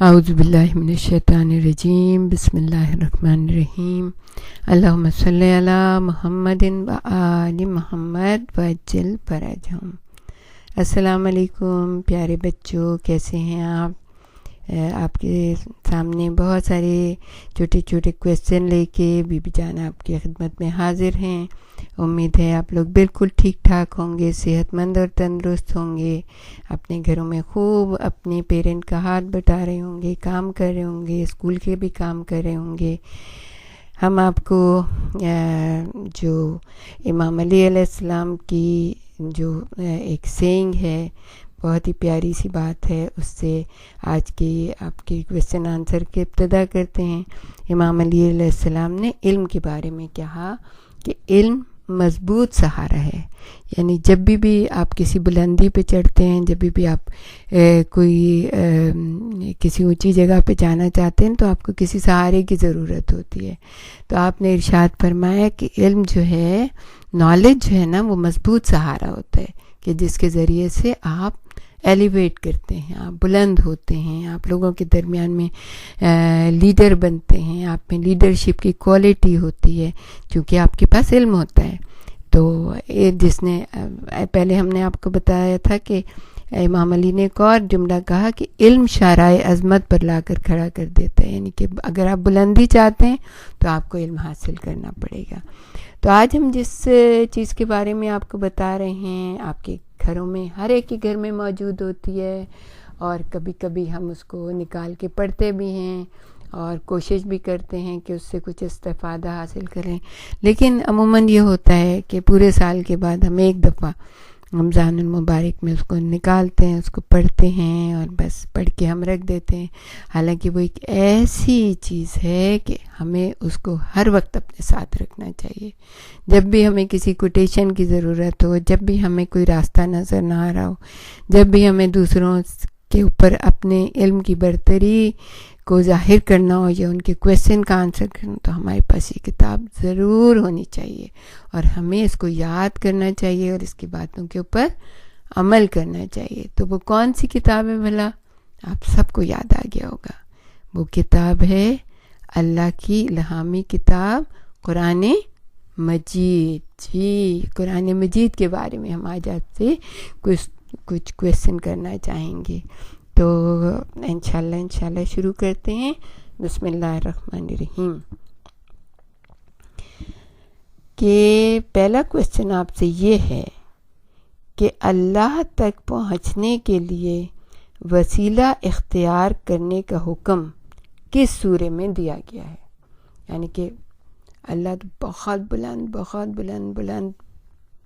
اعوذ باللہ من الشیطان الرجیم بسم اللہ الرحمن الرحیم اللہم صلی علی محمد و آل محمد وعجل فرجہم۔ السلام علیکم پیارے بچوں، کیسے ہیں آپ؟ آپ کے سامنے بہت سارے چھوٹے چھوٹے کویسچن لے کے بی بی جان آپ کی خدمت میں حاضر ہیں۔ امید ہے آپ لوگ بالکل ٹھیک ٹھاک ہوں گے، صحت مند اور تندرست ہوں گے، اپنے گھروں میں خوب اپنے پیرنٹ کا ہاتھ بٹا رہے ہوں گے، کام کر رہے ہوں گے، اسکول کے بھی کام کر رہے ہوں گے۔ ہم آپ کو جو امام علی علیہ السلام کی جو ایک سینگ ہے، بہت ہی پیاری سی بات ہے، اس سے آج کی آپ کی کویسچن آنسر کے ابتدا کرتے ہیں۔ امام علی علیہ السلام نے علم کے بارے میں کہا کہ علم مضبوط سہارا ہے، یعنی جب بھی آپ کسی بلندی پہ چڑھتے ہیں، جب بھی آپ کوئی کسی اونچی جگہ پہ جانا چاہتے ہیں تو آپ کو کسی سہارے کی ضرورت ہوتی ہے۔ تو آپ نے ارشاد فرمایا کہ علم جو ہے، نالج جو ہے نا، وہ مضبوط سہارا ہوتا ہے کہ جس کے ذریعے سے آپ ایلیویٹ کرتے ہیں، آپ بلند ہوتے ہیں، آپ لوگوں کے درمیان میں لیڈر بنتے ہیں، آپ میں لیڈرشپ کی کوالٹی ہوتی ہے کیونکہ آپ کے پاس علم ہوتا ہے۔ تو جس نے پہلے ہم نے آپ کو بتایا تھا کہ امام علی نے ایک اور جملہ کہا کہ علم شارائے عظمت پر لا کر کھڑا کر دیتا ہے، یعنی کہ اگر آپ بلندی چاہتے ہیں تو آپ کو علم حاصل کرنا پڑے گا۔ تو آج ہم جس چیز کے بارے میں آپ کو بتا رہے ہیں، آپ کے گھروں میں ہر ایک کے گھر میں موجود ہوتی ہے، اور کبھی کبھی ہم اس کو نکال کے پڑھتے بھی ہیں اور کوشش بھی کرتے ہیں کہ اس سے کچھ استفادہ حاصل کریں، لیکن عموماً یہ ہوتا ہے کہ پورے سال کے بعد ہم ایک دفعہ رمضان المبارک میں اس کو نکالتے ہیں، اس کو پڑھتے ہیں اور بس پڑھ کے ہم رکھ دیتے ہیں، حالانکہ وہ ایک ایسی چیز ہے کہ ہمیں اس کو ہر وقت اپنے ساتھ رکھنا چاہیے۔ جب بھی ہمیں کسی کوٹیشن کی ضرورت ہو، جب بھی ہمیں کوئی راستہ نظر نہ آ رہا ہو، جب بھی ہمیں دوسروں کے اوپر اپنے علم کی برتری کو ظاہر کرنا ہو یا ان کے کویسچن کا آنسر کرنا، تو ہمارے پاس یہ کتاب ضرور ہونی چاہیے اور ہمیں اس کو یاد کرنا چاہیے اور اس کی باتوں کے اوپر عمل کرنا چاہیے۔ تو وہ کون سی کتاب ہے بھلا؟ آپ سب کو یاد آ گیا ہوگا، وہ کتاب ہے اللہ کی الہامی کتاب قرآن مجید۔ جی، قرآن مجید کے بارے میں ہم آج آپ سے کچھ کویسچن کرنا چاہیں گے، تو انشاءاللہ شروع کرتے ہیں۔ بسم اللہ الرحمن الرحیم۔ کہ پہلا کویسچن آپ سے یہ ہے کہ اللہ تک پہنچنے کے لیے وسیلہ اختیار کرنے کا حکم کس سورے میں دیا گیا ہے؟ یعنی کہ اللہ تو بہت بلند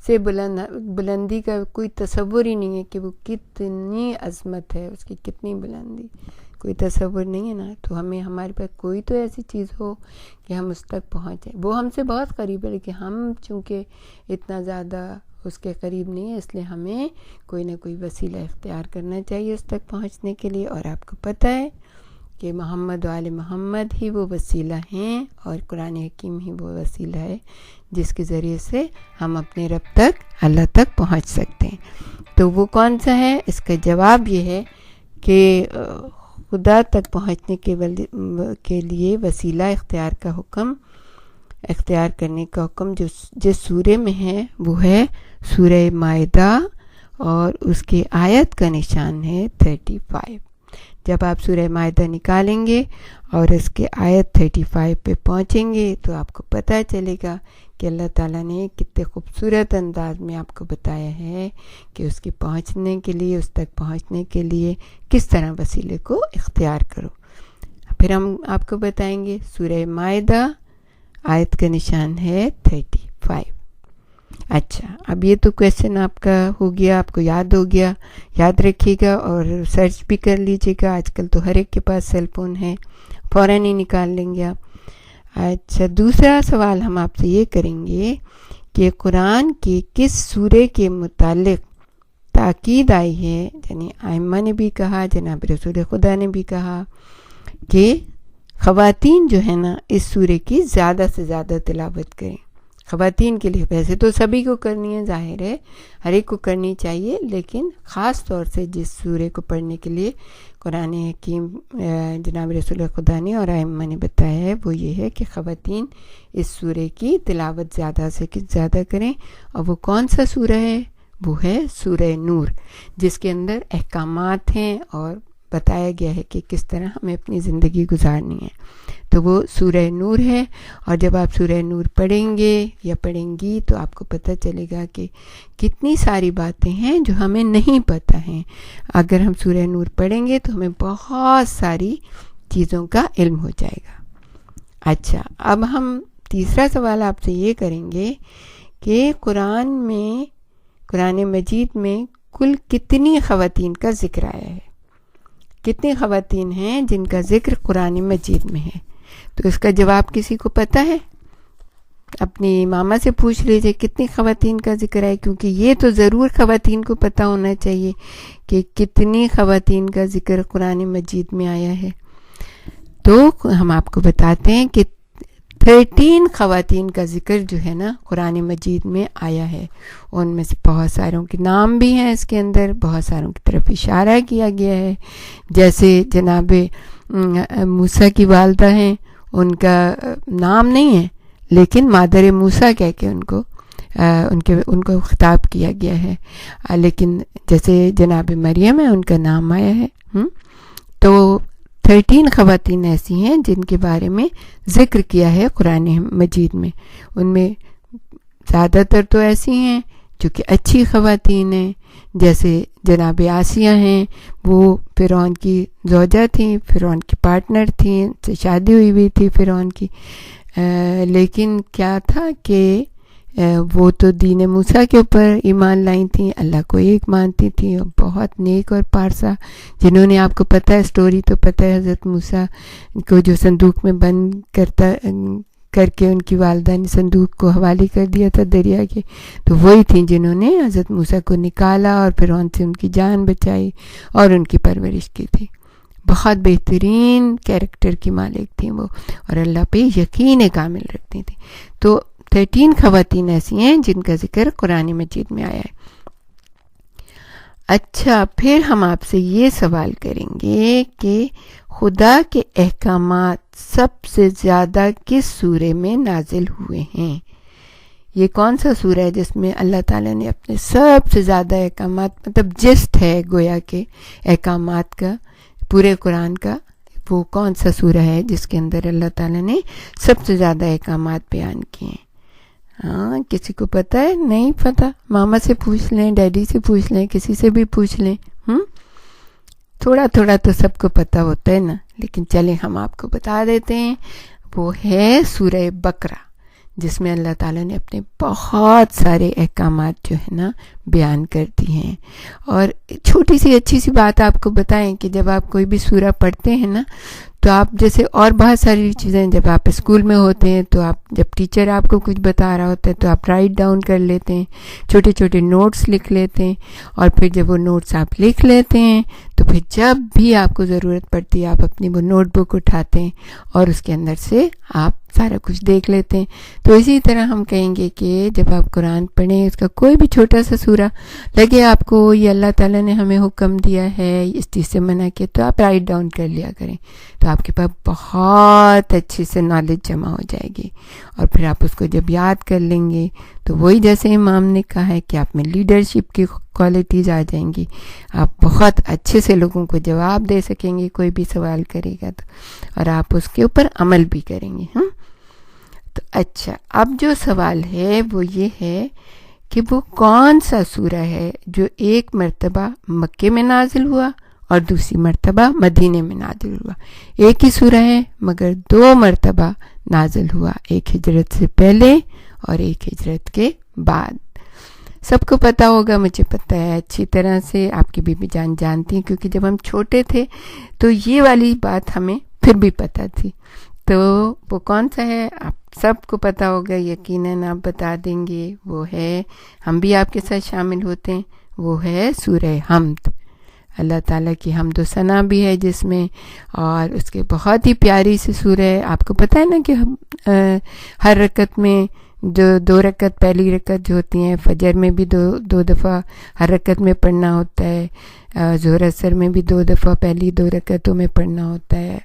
سے بلندی کا کوئی تصور ہی نہیں ہے کہ وہ کتنی عظمت ہے، اس کی کتنی بلندی، کوئی تصور نہیں ہے نا۔ تو ہمیں ہمارے پاس کوئی تو ایسی چیز ہو کہ ہم اس تک پہنچیں۔ وہ ہم سے بہت قریب ہے لیکن ہم چونکہ اتنا زیادہ اس کے قریب نہیں ہے، اس لیے ہمیں کوئی نہ کوئی وسیلہ اختیار کرنا چاہیے اس تک پہنچنے کے لیے۔ اور آپ کو پتہ ہے کہ محمد و آل محمد ہی وہ وسیلہ ہیں اور قرآن حکیم ہی وہ وسیلہ ہے جس کے ذریعے سے ہم اپنے رب تک، اللہ تک پہنچ سکتے ہیں۔ تو وہ کون سا ہے؟ اس کا جواب یہ ہے کہ خدا تک پہنچنے کے لیے وسیلہ اختیار کرنے کا حکم جس سورے میں ہے وہ ہے سورہ مائدہ، اور اس کے آیت کا نشان ہے 35۔ جب آپ سورہ مائدہ نکالیں گے اور اس کے آیت 35 پہ پہنچیں گے تو آپ کو پتہ چلے گا کہ اللہ تعالیٰ نے کتنے خوبصورت انداز میں آپ کو بتایا ہے کہ اس کے پہنچنے کے لیے، اس تک پہنچنے کے لیے کس طرح وسیلے کو اختیار کرو۔ پھر ہم آپ کو بتائیں گے سورہ مائدہ، آیت کا نشان ہے 35۔ اچھا، اب یہ تو کویسچن آپ کا ہو گیا، آپ کو یاد ہو گیا، یاد رکھیے گا اور سرچ بھی کر لیجیے گا۔ آج کل تو ہر ایک کے پاس سیل فون ہے، فوراً ہی نکال لیں گے آپ۔ اچھا، دوسرا سوال ہم آپ سے یہ کریں گے کہ قرآن کے کس سورے کے متعلق تاکید آئی ہے، یعنی ائمہ نے بھی کہا، جناب رسول خدا نے بھی کہا کہ خواتین جو ہے نا اس سورے کی زیادہ سے زیادہ تلاوت کریں۔ خواتین کے لیے ویسے تو سبھی کو کرنی ہے، ظاہر ہے ہر ایک کو کرنی چاہیے، لیکن خاص طور سے جس سورے کو پڑھنے کے لیے قرآن حکیم جناب رسول خدا نے اور ائمہ نے بتایا ہے وہ یہ ہے کہ خواتین اس سورے کی تلاوت زیادہ سے زیادہ کریں. اور وہ کون سا سورہ ہے؟ وہ ہے سورہ نور، جس کے اندر احکامات ہیں اور بتایا گیا ہے کہ کس طرح ہمیں اپنی زندگی گزارنی ہے. تو وہ سورہ نور ہے، اور جب آپ سورہ نور پڑھیں گے یا پڑھیں گی تو آپ کو پتہ چلے گا کہ کتنی ساری باتیں ہیں جو ہمیں نہیں پتہ ہیں. اگر ہم سورہ نور پڑھیں گے تو ہمیں بہت ساری چیزوں کا علم ہو جائے گا. اچھا، اب ہم تیسرا سوال آپ سے یہ کریں گے کہ قرآن مجید میں کل کتنی خواتین کا ذکر آیا ہے؟ کتنی خواتین ہیں جن کا ذکر قرآن مجید میں ہے؟ تو اس کا جواب کسی کو پتہ ہے؟ اپنی ماما سے پوچھ لیجئے کتنی خواتین کا ذکر ہے، کیونکہ یہ تو ضرور خواتین کو پتہ ہونا چاہیے کہ کتنی خواتین کا ذکر قرآن مجید میں آیا ہے. تو ہم آپ کو بتاتے ہیں کہ 13 خواتین کا ذکر جو ہے نا قرآن مجید میں آیا ہے. ان میں سے بہت ساروں کے نام بھی ہیں اس کے اندر، بہت ساروں کی طرف اشارہ کیا گیا ہے. جیسے جناب موسیٰ کی والدہ ہیں، ان کا نام نہیں ہے لیکن مادر موسیٰ کہہ کے ان کو خطاب کیا گیا ہے. لیکن جیسے جناب مریم ہے ان کا نام آیا ہے. تو 13 خواتین ایسی ہیں جن کے بارے میں ذکر کیا ہے قرآن مجید میں. ان میں زیادہ تر تو ایسی ہیں جو کہ اچھی خواتین ہیں، جیسے جناب آسیہ ہیں، وہ فرعون کی زوجہ تھیں، فرعون کی پارٹنر تھیں، ان سے شادی ہوئی تھی فرعون کی. لیکن کیا تھا کہ وہ تو دین موسیٰ کے اوپر ایمان لائی تھیں، اللہ کو ایک مانتی تھیں، اور بہت نیک اور پارسا، جنہوں نے آپ کو پتہ ہے اسٹوری تو پتہ ہے، حضرت موسیٰ کو جو صندوق میں بند کر کے ان کی والدہ نے صندوق کو حوالے کر دیا تھا دریا کے، تو وہی تھیں جنہوں نے حضرت موسیٰ کو نکالا اور پھر ان سے ان کی جان بچائی اور ان کی پرورش کی تھی. بہت بہترین کیریکٹر کی مالک تھیں وہ، اور اللہ پہ یقین کامل رکھتی تھیں. تو 13 خواتین ایسی ہیں جن کا ذکر قرآن مجید میں آیا ہے. اچھا، پھر ہم آپ سے یہ سوال کریں گے کہ خدا کے احکامات سب سے زیادہ کس سورے میں نازل ہوئے ہیں؟ یہ کون سا سورہ ہے جس میں اللہ تعالیٰ نے اپنے سب سے زیادہ احکامات، مطلب جسٹ ہے گویا کے احکامات کا پورے قرآن کا، وہ کون سا سورہ ہے جس کے اندر اللہ تعالیٰ نے سب سے زیادہ احکامات بیان کیے ہیں؟ ہاں، کسی کو پتہ ہے؟ نہیں پتہ؟ ماما سے پوچھ لیں، ڈیڈی سے پوچھ لیں، کسی سے بھی پوچھ لیں. تھوڑا تھوڑا تو سب کو پتہ ہوتا ہے نا، لیکن چلیں ہم آپ کو بتا دیتے ہیں. وہ ہے سورہ بقرہ، جس میں اللہ تعالیٰ نے اپنے بہت سارے احکامات جو ہے نا بیان کر دی ہیں. اور چھوٹی سی اچھی سی بات آپ کو بتائیں کہ جب آپ کوئی بھی سورہ پڑھتے ہیں نا تو آپ جیسے اور بہت ساری چیزیں جب آپ اسکول میں ہوتے ہیں تو آپ جب ٹیچر آپ کو کچھ بتا رہا ہوتا ہے تو آپ رائٹ ڈاؤن کر لیتے ہیں، چھوٹے چھوٹے نوٹس لکھ لیتے ہیں، اور پھر جب وہ نوٹس آپ لکھ لیتے ہیں تو پھر جب بھی آپ کو ضرورت پڑتی ہے آپ اپنی وہ نوٹ بک اٹھاتے ہیں اور اس کے اندر سے آپ سارا کچھ دیکھ لیتے ہیں. تو اسی طرح ہم کہیں گے کہ جب آپ قرآن پڑھیں، اس کا کوئی بھی چھوٹا سا سورہ لگے آپ کو یہ اللہ تعالیٰ نے ہمیں حکم دیا ہے، اس چیز سے منع کیا، تو آپ رائٹ ڈاؤن کر لیا کریں. تو آپ کے پاس بہت اچھے سے نالج جمع ہو جائے گی، اور پھر آپ اس کو جب یاد کر لیں گے تو وہی جیسے امام نے کہا ہے کہ آپ میں لیڈرشپ کی کوالٹیز آ جائیں گی، آپ بہت اچھے سے لوگوں کو جواب دے سکیں گے، کوئی بھی سوال کرے گا تو، اور آپ اس کے اوپر عمل بھی کریں گے. تو اچھا، اب جو سوال ہے وہ یہ ہے کہ وہ کون سا سورہ ہے جو ایک مرتبہ مکے میں نازل ہوا اور دوسری مرتبہ مدینے میں نازل ہوا؟ ایک ہی سورہ ہے مگر 2 مرتبہ نازل ہوا، ایک ہجرت سے پہلے اور ایک ہجرت کے بعد. سب کو پتہ ہوگا، مجھے پتہ ہے اچھی طرح سے، آپ کی بیوی جان جانتی ہیں کیونکہ جب ہم چھوٹے تھے تو یہ والی بات ہمیں پھر بھی پتہ تھی. تو وہ کون سا ہے آپ سب کو پتہ ہوگا، یقیناً آپ بتا دیں گے. وہ ہے، ہم بھی آپ کے ساتھ شامل ہوتے ہیں، وہ ہے سورہ حمد. اللہ تعالیٰ کی حمد و ثنا بھی ہے جس میں، اور اس کے بہت ہی پیاری سی سورہ ہے. آپ کو پتہ ہے نا کہ ہر رکعت میں جو 2 رکعت پہلی رکعت جو ہوتی ہیں فجر میں بھی 2 دفعہ ہر رکعت میں پڑھنا ہوتا ہے، ظہر اثر میں بھی 2 دفعہ پہلی 2 رکعتوں میں پڑھنا ہوتا ہے،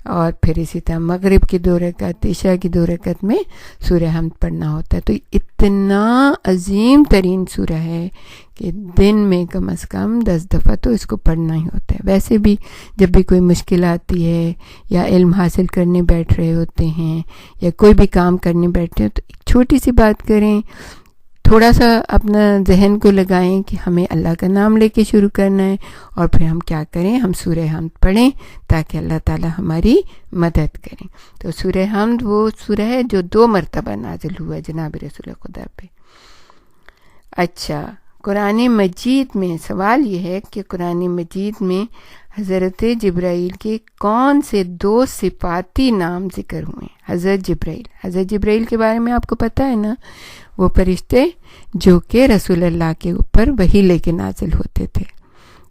اور پھر اسی طرح مغرب کی 2 رکعت، عشاء کی 2 رکعت میں سورہ حمد پڑھنا ہوتا ہے۔ تو اتنا عظیم ترین سورہ ہے کہ دن میں کم از کم 10 دفعہ تو اس کو پڑھنا ہی ہوتا ہے۔ ویسے بھی جب بھی کوئی مشکل آتی ہے یا علم حاصل کرنے بیٹھ رہے ہوتے ہیں یا کوئی بھی کام کرنے بیٹھے ہیں تو ایک چھوٹی سی بات کریں، تھوڑا سا اپنا ذہن کو لگائیں کہ ہمیں اللہ کا نام لے کے شروع کرنا ہے، اور پھر ہم کیا کریں، ہم سورہ حمد پڑھیں تاکہ اللہ تعالی ہماری مدد کریں۔ تو سورہ حمد وہ سورہ ہے جو 2 مرتبہ نازل ہوا ہے جناب رسول خدا پہ۔ اچھا، قرآن مجید میں سوال یہ ہے کہ قرآن مجید میں حضرت جبرائیل کے کون سے 2 صفاتی نام ذکر ہوئے ہیں؟ حضرت جبرائیل کے بارے میں آپ کو پتہ ہے نا، وہ فرشتے جو کہ رسول اللہ کے اوپر وحی لے کے نازل ہوتے تھے،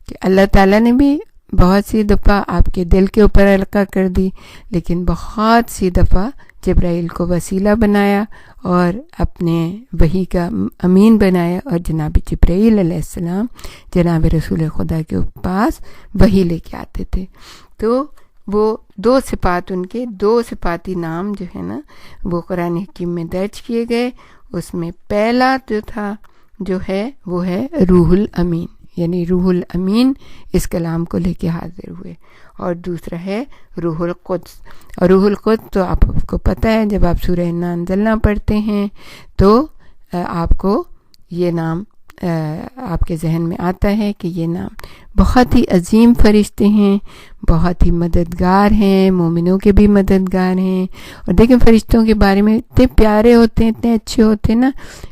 کہ اللہ تعالیٰ نے بھی بہت سی دفعہ آپ کے دل کے اوپر القاء کر دی، لیکن بہت سی دفعہ جبرائیل کو وسیلہ بنایا اور اپنے وحی کا امین بنایا، اور جناب جبرائیل علیہ السلام جناب رسول خدا کے پاس وحی لے کے آتے تھے۔ تو وہ 2 صفات، ان کے 2 صفاتی نام جو ہے نا وہ قرآن حکیم میں درج کیے گئے۔ اس میں پہلا جو ہے وہ ہے روح الامین، یعنی روح الامین اس کلام کو لے کے حاضر ہوئے، اور دوسرا ہے روح القدس۔ اور روح القدس تو آپ کو پتہ ہے، جب آپ سورہ انا انزلنا پڑھتے ہیں تو آپ کو یہ نام آپ کے ذہن میں آتا ہے کہ یہ نام بہت ہی عظیم فرشتے ہیں، بہت ہی مددگار ہیں، مومنوں کے بھی مددگار ہیں۔ اور دیکھیں فرشتوں کے بارے میں اتنے پیارے ہوتے ہیں، اتنے اچھے ہوتے ہیں نا،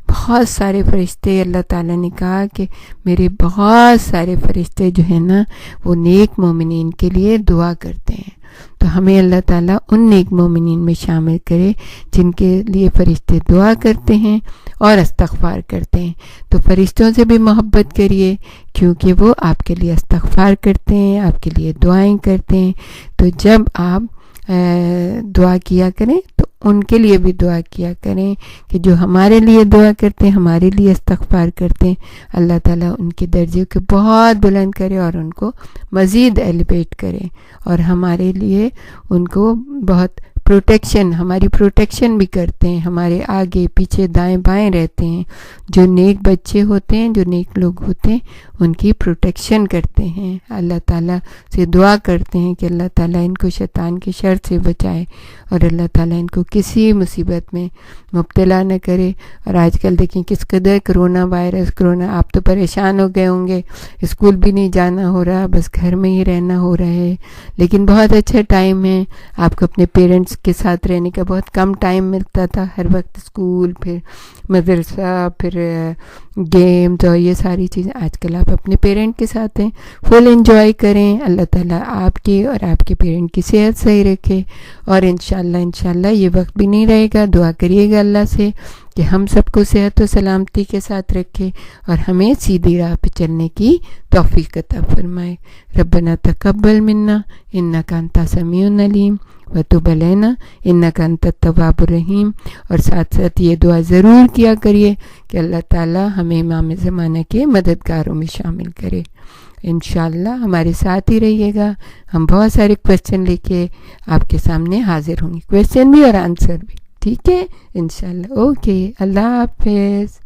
بہت سارے فرشتے، اللہ تعالیٰ نے کہا کہ میرے بہت سارے فرشتے جو ہیں نا وہ نیک مومنین کے لیے دعا کرتے ہیں۔ تو ہمیں اللہ تعالیٰ ان نیک مومنین میں شامل کرے جن کے لیے فرشتے دعا کرتے ہیں اور استغفار کرتے ہیں۔ تو فرشتوں سے بھی محبت کریے، کیونکہ وہ آپ کے لیے استغفار کرتے ہیں، آپ کے لیے دعائیں کرتے ہیں۔ تو جب آپ دعا کیا کریں تو ان کے لیے بھی دعا کیا کریں کہ جو ہمارے لیے دعا کرتے ہیں، ہمارے لیے استغفار کرتے ہیں، اللہ تعالیٰ ان کے درجے کو بہت بلند کرے اور ان کو مزید ایلیویٹ کرے، اور ہمارے لیے ان کو بہت ہماری پروٹیکشن بھی کرتے ہیں، ہمارے آگے پیچھے دائیں بائیں رہتے ہیں۔ جو نیک بچے ہوتے ہیں، جو نیک لوگ ہوتے ہیں، ان کی پروٹیکشن کرتے ہیں، اللہ تعالیٰ سے دعا کرتے ہیں کہ اللہ تعالیٰ ان کو شیطان کی شر سے بچائے، اور اللہ تعالیٰ ان کو کسی مصیبت میں مبتلا نہ کرے۔ اور آج کل دیکھیں کس قدر کرونا، آپ تو پریشان ہو گئے ہوں گے، اسکول بھی نہیں جانا ہو رہا، بس گھر میں ہی رہنا ہو رہا ہے، لیکن بہت اچھا ٹائم ہے، آپ کو اپنے پیرنٹس کے ساتھ رہنے کا بہت کم ٹائم ملتا تھا، ہر وقت اسکول، پھر مدرسہ، پھر گیمز اور یہ ساری چیزیں۔ آج کل آپ اپنے پیرنٹ کے ساتھ ہیں، فل انجوائے کریں۔ اللہ تعالیٰ آپ کی اور آپ کے پیرنٹ کی صحت صحیح رکھے، اور انشاءاللہ یہ وقت بھی نہیں رہے گا۔ دعا کریے گا اللہ سے کہ ہم سب کو صحت و سلامتی کے ساتھ رکھے اور ہمیں سیدھی راہ پہ چلنے کی توفیق عطا فرمائے۔ ربنا تقبل منا انک انت سمیع العلیم وتب علینا انک انت التواب الرحیم۔ اور ساتھ ساتھ یہ دعا ضرور کیا کریے کہ اللہ تعالی ہمیں امام زمانہ کے مددگاروں میں شامل کرے۔ انشاءاللہ ہمارے ساتھ ہی رہیے گا، ہم بہت سارے کویسچن لے کے آپ کے سامنے حاضر ہوں گے، کویسچن بھی اور آنسر بھی، ٹھیک ہے انشاءاللہ۔ اوکے، اللہ حافظ۔